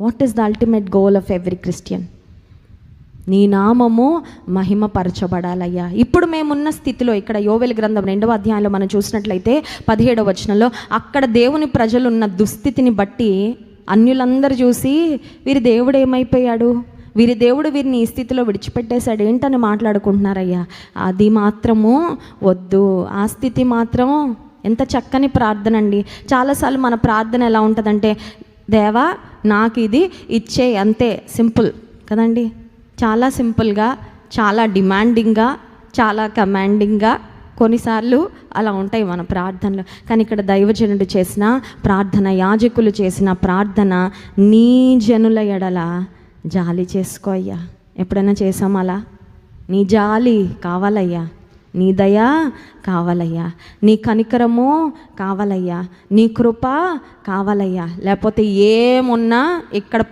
What is the ultimate goal of every Christian? నీ నామము మహిమపరచబడాలయ్యా. ఇప్పుడు మేమున్న స్థితిలో ఇక్కడ యోవేలు గ్రంథం 2వ అధ్యాయంలో మనం చూసినట్లయితే 17వ వచనంలో అక్కడ దేవుని ప్రజలు ఉన్న దుస్థితిని బట్టి అన్యులందరూ చూసి వీరి దేవుడు ఏమైపోయాడు, వీరి దేవుడు వీరిని ఈ స్థితిలో విడిచిపెట్టేశాడు ఏంటని మాట్లాడుకుంటున్నారయ్యా. అది మాత్రము వద్దు. ఆ స్థితి మాత్రం ఎంత చక్కని ప్రార్థన అండి. చాలాసార్లు మన ప్రార్థన ఎలా ఉంటుందంటే, దేవా నాకు ఇది ఇచ్చే, అంతే. సింపుల్ కదండి. చాలా సింపుల్గా, చాలా డిమాండింగ్గా, చాలా కమాండింగ్గా కొన్నిసార్లు అలా ఉంటాయి మన ప్రార్థనలు. కానీ ఇక్కడ దైవజనుడు చేసిన ప్రార్థన, యాజకులు చేసిన ప్రార్థన, నీ జనుల ఎడల జాలి చేసుకో అయ్యా. ఎప్పుడైనా చేసాం అలా? నీ జాలి కావాలయ్యా, నీ దయ కావాలయ్యా, నీ కనికరము కావాలయ్యా, నీ కృప కావాలయ్యా. లేకపోతే ఏమున్నా ఇక్కడ